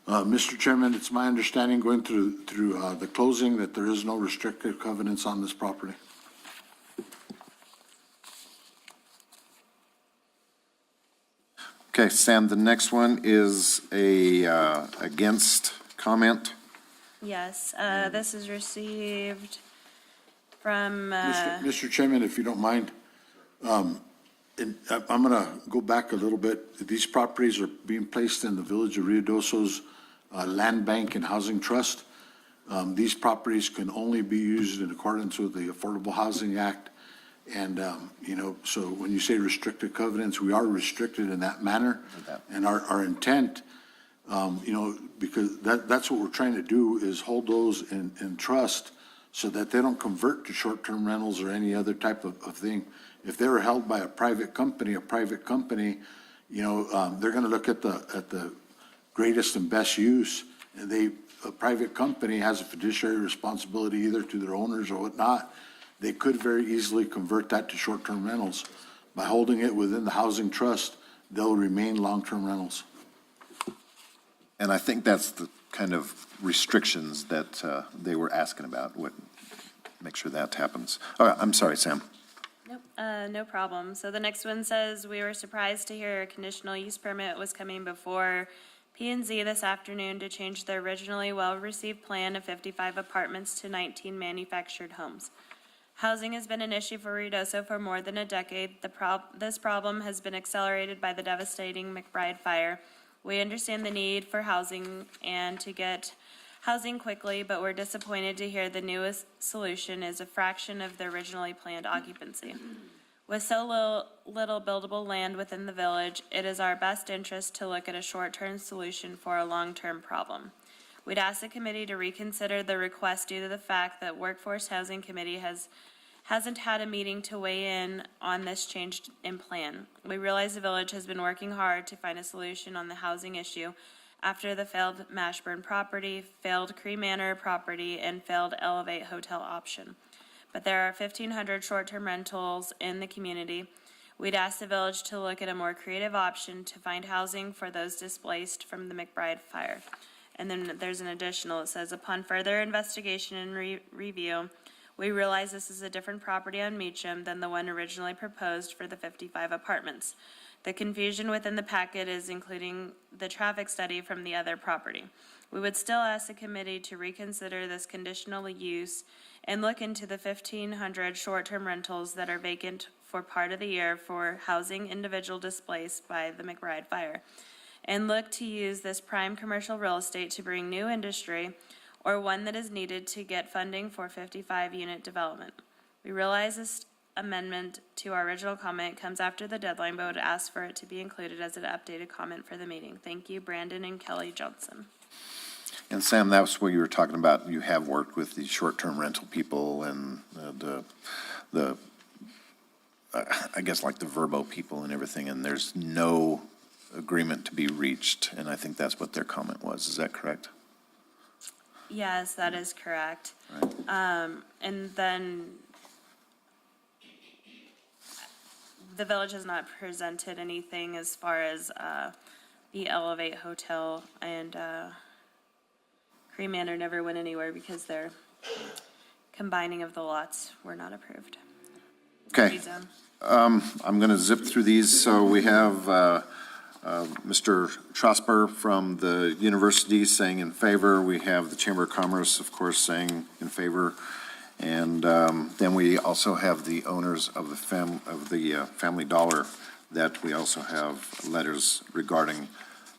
Mr. Chairman, it's my understanding going through the closing that there is no restricted covenants on this property. Okay, Sam, the next one is a against comment. Yes, this is received from, Mr. Chairman, if you don't mind, I'm going to go back a little bit. These properties are being placed in the Village of Ruidoso's Land Bank and Housing Trust. These properties can only be used in accordance with the Affordable Housing Act. And, so when you say restricted covenants, we are restricted in that manner. And our intent, because that's what we're trying to do, is hold those in trust so that they don't convert to short-term rentals or any other type of thing. If they were held by a private company, they're going to look at the greatest and best use. And a private company has a fiduciary responsibility either to their owners or whatnot. They could very easily convert that to short-term rentals. By holding it within the housing trust, they'll remain long-term rentals. And I think that's the kind of restrictions that they were asking about, make sure that happens. All right, I'm sorry, Sam. nope, no problem. So the next one says, we were surprised to hear a conditional use permit was coming before P&Z this afternoon to change the originally well-received plan of 55 apartments to 19 manufactured homes. Housing has been an issue for Ruidoso for more than a decade. This problem has been accelerated by the devastating McBride fire. We understand the need for housing and to get housing quickly, but we're disappointed to hear the newest solution is a fraction of the originally planned occupancy. With so little buildable land within the village, it is our best interest to look at a short-term solution for a long-term problem. We'd ask the committee to reconsider the request due to the fact that Workforce Housing Committee hasn't had a meeting to weigh in on this change in plan. We realize the village has been working hard to find a solution on the housing issue after the failed Mashburn property, failed Cree Manor property, and failed Elevate Hotel option. But there are 1,500 short-term rentals in the community. We'd ask the village to look at a more creative option to find housing for those displaced from the McBride fire. And then there's an additional, it says, upon further investigation and review, we realize this is a different property on Meacham than the one originally proposed for the 55 apartments. The confusion within the packet is including the traffic study from the other property. We would still ask the committee to reconsider this conditional use and look into the 1,500 short-term rentals that are vacant for part of the year for housing individual displaced by the McBride fire, and look to use this prime commercial real estate to bring new industry or one that is needed to get funding for 55-unit development. We realize this amendment to our original comment comes after the deadline, but would ask for it to be included as an updated comment for the meeting. Thank you, Brandon and Kelly Johnson. And Sam, that was what you were talking about. You have worked with the short-term rental people and the I guess like the Verbo people and everything, and there's no agreement to be reached, and I think that's what their comment was. Is that correct? Yes, that is correct. And then the village has not presented anything as far as the Elevate Hotel, and Cree Manor never went anywhere because their combining of the lots were not approved. Okay. I'm going to zip through these. So we have Mr. Trosper from the university saying in favor. We have the Chamber of Commerce, of course, saying in favor. And then we also have the owners of the Family Dollar that we also have letters regarding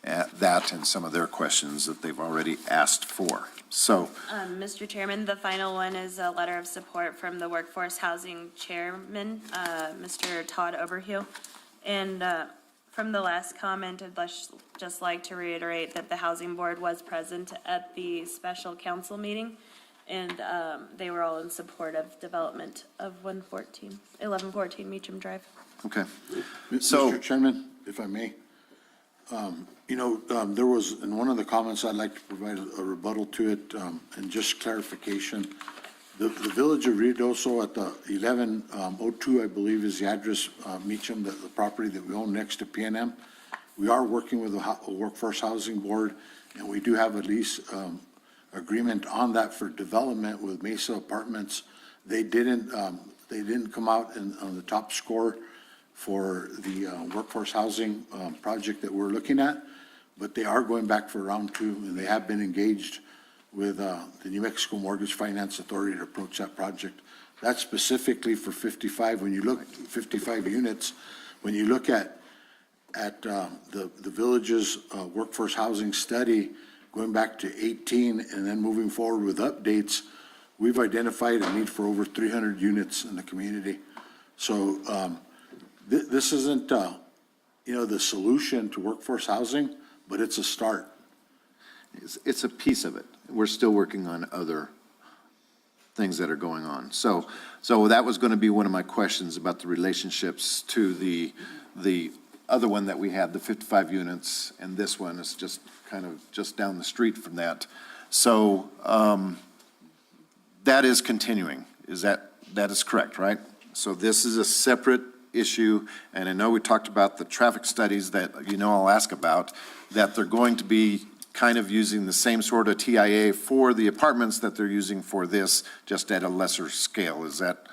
that and some of their questions that they've already asked for. So, Mr. Chairman, the final one is a letter of support from the Workforce Housing Chairman, Mr. Todd Oberhue. And from the last comment, I'd just like to reiterate that the Housing Board was present at the special council meeting, and they were all in support of development of 1114 Meacham Drive. okay. Mr. Chairman, if I may, there was, in one of the comments, I'd like to provide a rebuttal to it, and just clarification. The Village of Ruidoso at the 1102, I believe, is the address, Meacham, the property that we own next to PNM. We are working with the Workforce Housing Board, and we do have a lease agreement on that for development with Mesa Apartments. They didn't come out on the top score for the workforce housing project that we're looking at, but they are going back for round two, and they have been engaged with the New Mexico Mortgage Finance Authority to approach that project. That's specifically for 55. When you look, 55 units, when you look at the village's workforce housing study, going back to 18 and then moving forward with updates, we've identified a need for over 300 units in the community. So this isn't, the solution to workforce housing, but it's a start. It's a piece of it. We're still working on other things that are going on. So that was going to be one of my questions about the relationships to the other one that we had, the 55 units, and this one is just kind of just down the street from that. So that is continuing. That is correct, right? So this is a separate issue, and I know we talked about the traffic studies that I'll ask about, that they're going to be kind of using the same sort of TIA for the apartments that they're using for this, just at a lesser scale. Is that,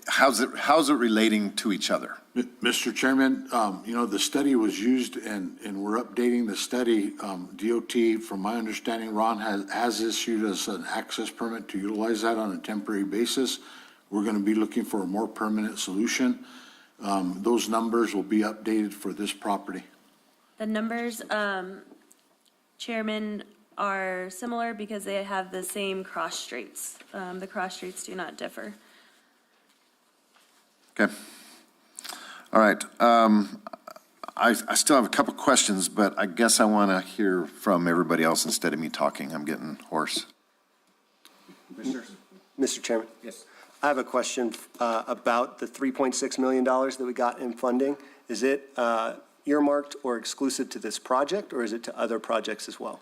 how's it relating to each other? Mr. Chairman, the study was used and we're updating the study. DOT, from my understanding, Ron has issued us an access permit to utilize that on a temporary basis. We're going to be looking for a more permanent solution. Those numbers will be updated for this property. The numbers, Chairman, are similar because they have the same cross streets. The cross streets do not differ. Okay. All right. I still have a couple questions, but I guess I want to hear from everybody else instead of me talking. I'm getting hoarse. Mr. Chairman? Yes. I have a question about the $3.6 million that we got in funding. Is it earmarked or exclusive to this project, or is it to other projects as well?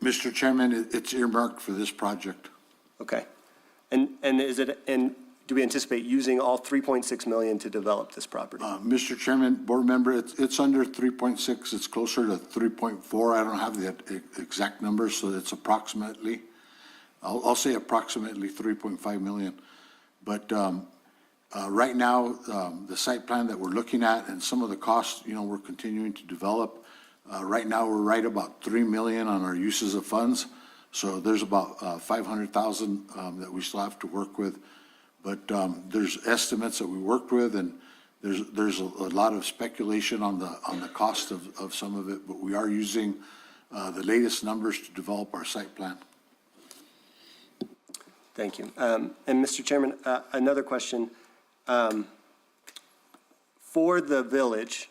Mr. Chairman, it's earmarked for this project. Okay. And do we anticipate using all $3.6 million to develop this property? Mr. Chairman, board member, it's under 3.6. It's closer to 3.4. I don't have the exact number, so it's approximately, I'll say approximately 3.5 million. But right now, the site plan that we're looking at and some of the costs, we're continuing to develop. Right now, we're right about 3 million on our uses of funds. So there's about 500,000 that we still have to work with. But there's estimates that we worked with, and there's a lot of speculation on the cost of some of it. But we are using the latest numbers to develop our site plan. Thank you. And Mr. Chairman, another question. For the village,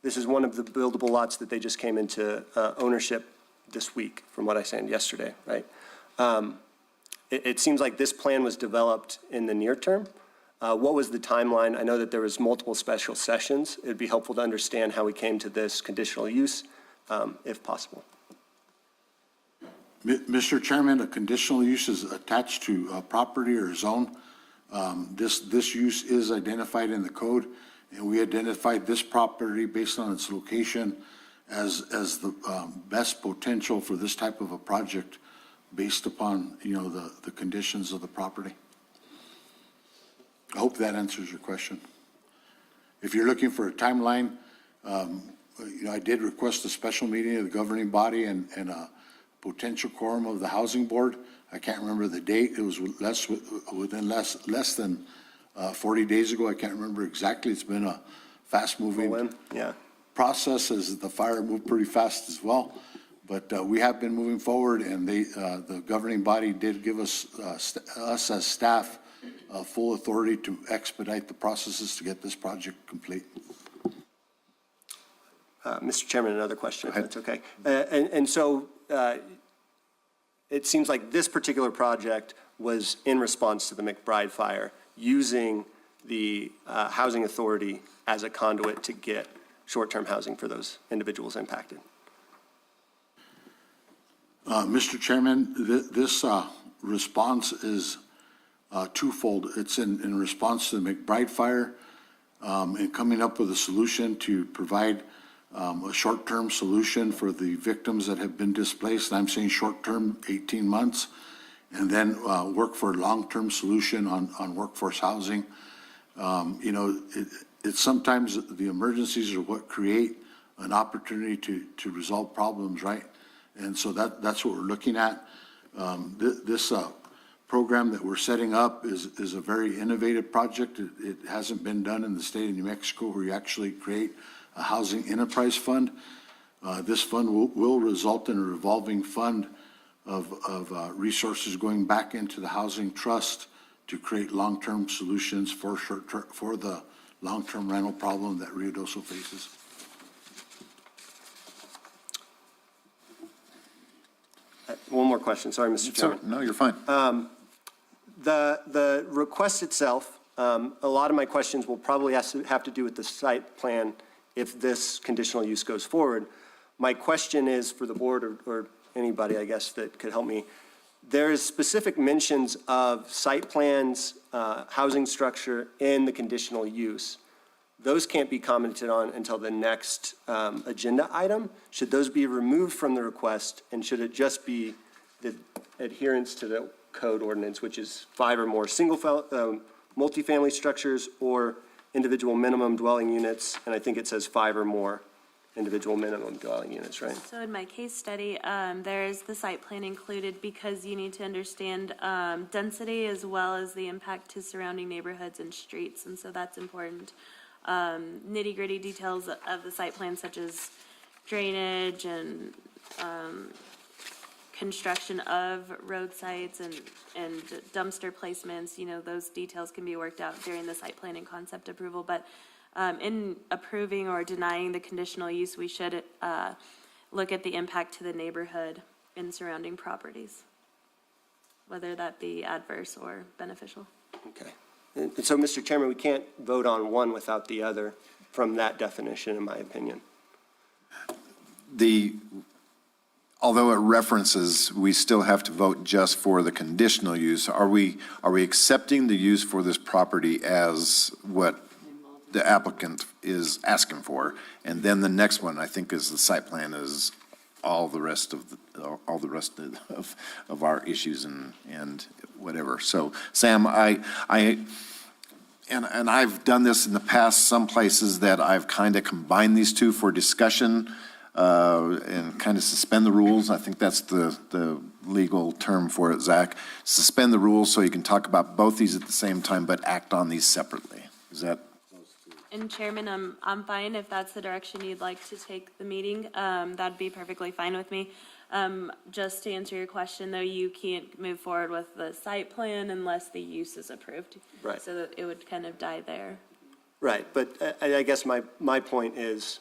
this is one of the buildable lots that they just came into ownership this week, from what I said yesterday, right? It seems like this plan was developed in the near term. What was the timeline? I know that there was multiple special sessions. It'd be helpful to understand how we came to this conditional use, if possible. Mr. Chairman, a conditional use is attached to a property or a zone. This use is identified in the code, and we identified this property based on its location as the best potential for this type of a project based upon, the conditions of the property. I hope that answers your question. If you're looking for a timeline, I did request a special meeting of the governing body and a potential quorum of the housing board. I can't remember the date. It was within less than 40 days ago. I can't remember exactly. It's been a fast-moving process, as the fire moved pretty fast as well. But we have been moving forward, and the governing body did give us as staff full authority to expedite the processes to get this project complete. Mr. Chairman, another question, if that's okay. And so it seems like this particular project was in response to the McBride fire, using the housing authority as a conduit to get short-term housing for those individuals impacted. Mr. Chairman, this response is twofold. It's in response to the McBride fire and coming up with a solution to provide a short-term solution for the victims that have been displaced. I'm saying short-term, 18 months, and then work for a long-term solution on workforce housing. You know, it's sometimes the emergencies are what create an opportunity to resolve problems, right? And so that's what we're looking at. This program that we're setting up is a very innovative project. It hasn't been done in the state of New Mexico, where you actually create a housing enterprise fund. This fund will result in a revolving fund of resources going back into the housing trust to create long-term solutions for the long-term rental problem that Ruidoso faces. One more question, sorry, Mr. Chairman. No, you're fine. The request itself, a lot of my questions will probably have to do with the site plan if this conditional use goes forward. My question is for the board or anybody, I guess, that could help me. There is specific mentions of site plans, housing structure in the conditional use. Those can't be commented on until the next agenda item. Should those be removed from the request, and should it just be the adherence to the code ordinance, which is 5 or more multifamily structures or individual minimum dwelling units, and I think it says 5 or more individual minimum dwelling units, right? So in my case study, there's the site plan included because you need to understand density as well as the impact to surrounding neighborhoods and streets, and so that's important. Nitty-gritty details of the site plan, such as drainage and construction of road sites and dumpster placements, you know, those details can be worked out during the site plan and concept approval. But in approving or denying the conditional use, we should look at the impact to the neighborhood and surrounding properties, whether that be adverse or beneficial. Okay. And so, Mr. Chairman, we can't vote on one without the other from that definition, in my opinion. Although it references, we still have to vote just for the conditional use. Are we accepting the use for this property as what the applicant is asking for? And then the next one, I think, is the site plan is all the rest of our issues and whatever. So, Sam, and I've done this in the past, some places that I've kind of combined these two for discussion and kind of suspend the rules. I think that's the legal term for it, Zach. Suspend the rules so you can talk about both these at the same time, but act on these separately. Is that? And Chairman, I'm fine if that's the direction you'd like to take the meeting. That'd be perfectly fine with me. Just to answer your question, though, you can't move forward with the site plan unless the use is approved. Right. So that it would kind of die there. Right, but I guess my point is,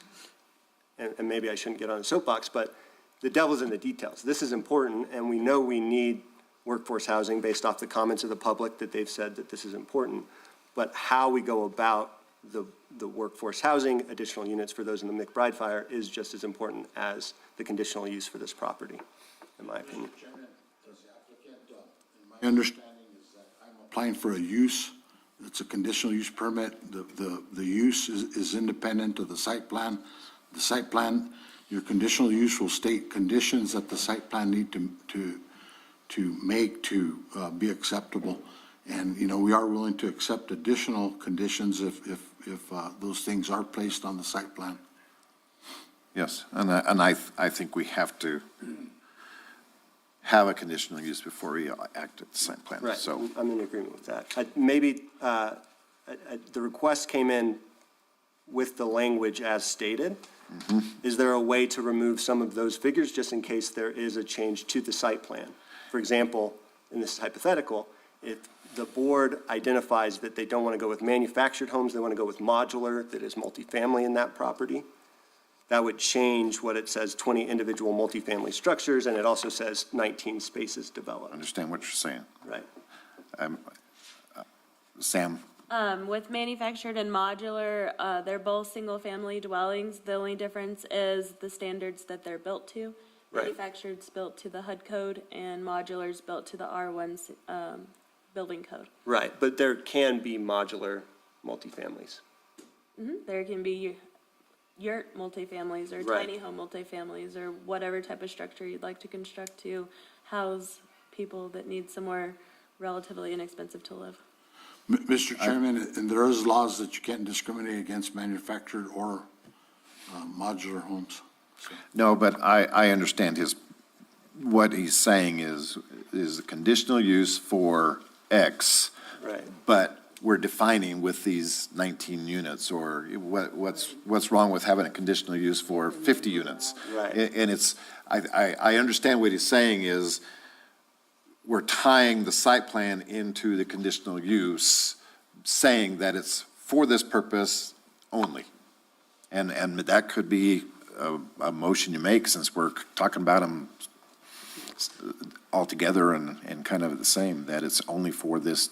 and maybe I shouldn't get on a soapbox, but the devil's in the details. This is important, and we know we need workforce housing based off the comments of the public that they've said that this is important. But how we go about the workforce housing, additional units for those in the McBride fire, is just as important as the conditional use for this property, in my opinion. My understanding is that I'm applying for a use. It's a conditional use permit. The use is independent of the site plan. The site plan, your conditional use will state conditions that the site plan need to make to be acceptable. And, you know, we are willing to accept additional conditions if those things are placed on the site plan. Yes, and I think we have to have a conditional use before we act at the site plan. Right, So I'm in agreement with that. Maybe the request came in with the language as stated. Mm-hmm. Is there a way to remove some of those figures just in case there is a change to the site plan? For example, in this hypothetical, if the board identifies that they don't want to go with manufactured homes, they want to go with modular that is multifamily in that property, that would change what it says, 20 individual multifamily structures, and it also says 19 spaces developed. understand what you're saying. Right. Sam? With manufactured and modular, they're both single-family dwellings. The only difference is the standards that they're built to. Right. Manufactured's built to the HUD code, and modular's built to the R1 building code. Right, but there can be modular multifamilies. There can be yurt multifamilies or Right. tiny home multifamilies or whatever type of structure you'd like to construct to house people that need somewhere relatively inexpensive to live. Mr. Chairman, and there is laws that you can't discriminate against manufactured or modular homes. No, but I understand what he's saying is a conditional use for X. Right. But we're defining with these 19 units, or what's wrong with having a conditional use for 50 units? Right. And it's, I understand what he's saying is, we're tying the site plan into the conditional use, saying that it's for this purpose only. And that could be a motion you make, since we're talking about them all together and kind of the same, that it's only for this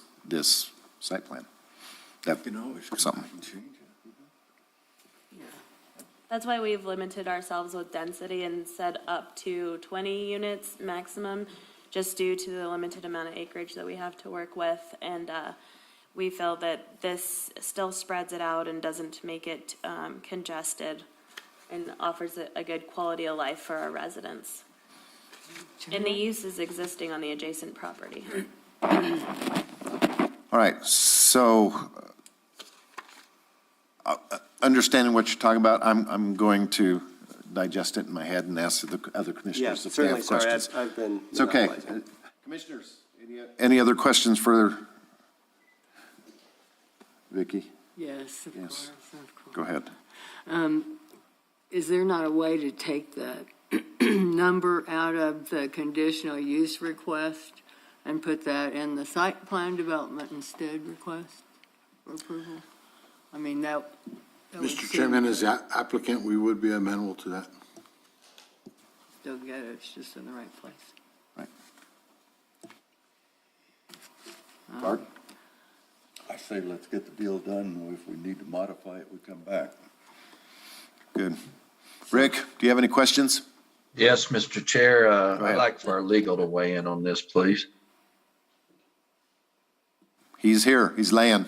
site plan. That, or something. That's why we've limited ourselves with density and said up to 20 units maximum, just due to the limited amount of acreage that we have to work with. And we feel that this still spreads it out and doesn't make it congested and offers a good quality of life for our residents. And the use is existing on the adjacent property. All right, so, understanding what you're talking about, I'm going to digest it in my head and ask the other commissioners if they have questions. I've been. It's okay. Commissioners, any other questions for Vicki? Yes, of Yes. course, of course. Go ahead. Is there not a way to take the number out of the conditional use request and put that in the site plan development instead request for approval? I mean, that would Mr. seem Chairman, to as the applicant, we would be amenable to that. Still get it, it's just in the right place. Right. Bart? I say let's get the deal done, and if we need to modify it, we come back. Good. Rick, do you have any questions? Yes, Mr. Chair, ahead. I'd like for our legal to weigh in on this, please. He's here, he's laying.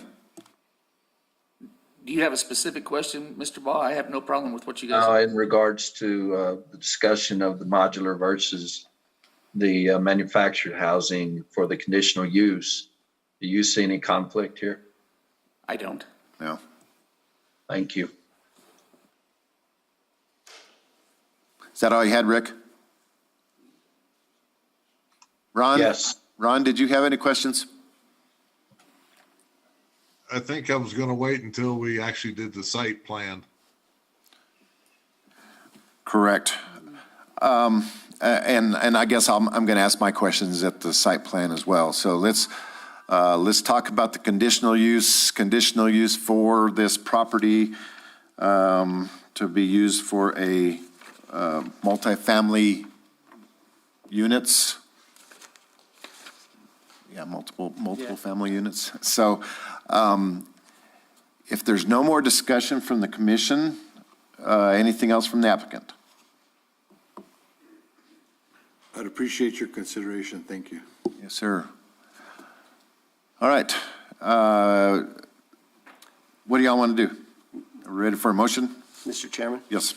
Do you have a specific question, Mr. Ball? I have no problem with what you guys. In regards to the discussion of the modular versus the manufactured housing for the conditional use, do you see any conflict here? I don't. No. Thank you. Is that all you had, Rick? Ron? Yes. Ron, did you have any questions? I think I was gonna wait until we actually did the site plan. Correct. And I guess I'm going to ask my questions at the site plan as well. So let's talk about the conditional use for this property to be used for a multifamily units. Yeah, multiple family units. So if there's no more discussion from the commission, anything else from the applicant? I'd appreciate your consideration. Thank you. Yes, sir. All right. What do y'all want to do? Ready for a motion? Mr. Chairman? Yes.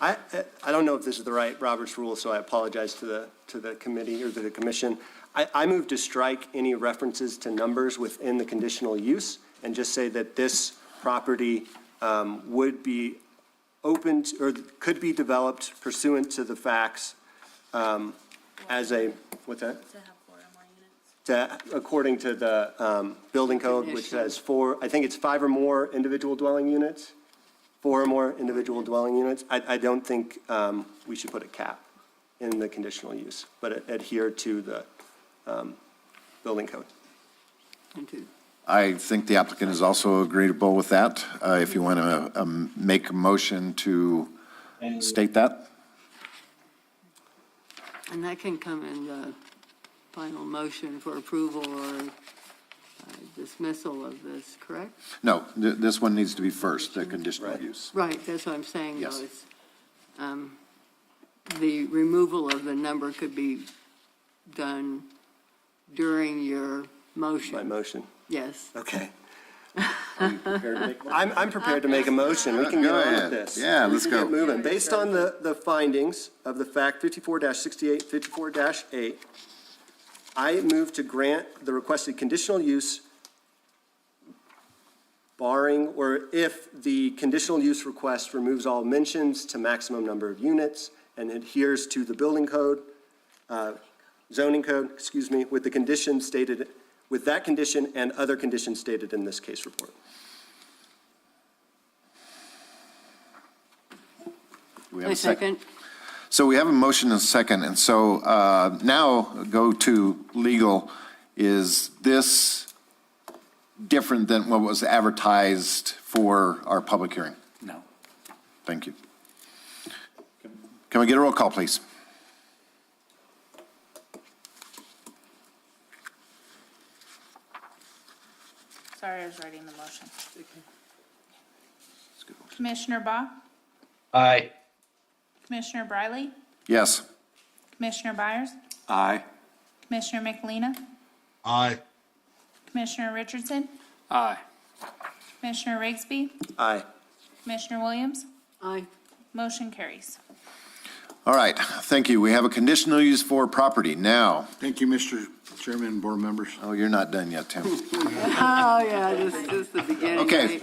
I don't know if this is the right Robert's rule, so I apologize to the committee or to the commission. I move to strike any references to numbers within the conditional use and just say that this property would be opened or could be developed pursuant to the facts as a, what's that? To have 4 or more units. According to the building code, which says I think it's 5 or more individual dwelling units, 4 or more individual dwelling units. I don't think we should put a cap in the conditional use, but adhere to the building code. I think the applicant is also agreeable with that. If you want to make a motion to state that. And that can come in the final motion for approval or dismissal of this, correct? No, this one needs to be first, the conditional use. Right, that's what I'm saying, though. Yes. It's, the removal of the number could be done during your motion. My motion. Yes. Okay. I'm prepared to make a motion. We can get on with this. Yeah, let's We can go. get moving. Based on the findings of the fact 54-68, 54-8, I move to grant the requested conditional use barring, or if the conditional use request removes all mentions to maximum number of units and adheres to the building code, zoning code, excuse me, with the condition stated, with that condition and other conditions stated in this case report. We have I a second. second. So we have a motion and a second, and so now go to legal. Is this different than what was advertised for our public hearing? No. Thank you. Can we get a roll call, please? Sorry, I was writing the motion. Commissioner Baugh, Aye. Commissioner Briley, Yes. Commissioner Byers, Aye. Commissioner McElina, Aye. Commissioner Richardson, Aye. Commissioner Rigsby, Aye. Commissioner Williams, Aye. motion carries. All right, thank you. We have a conditional use for property now. Thank you, Mr. Chairman and board members. Oh, you're not done yet, Tim. Oh, yeah, just the beginning. Okay,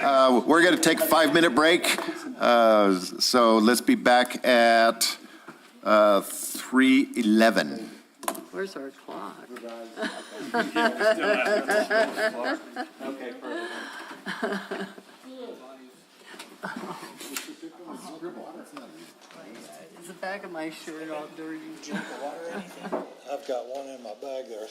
we're going to take a 5-minute break. So let's be back at 3:11. Where's our clock? Is the back of my shirt all dirty? I've got one in my bag there.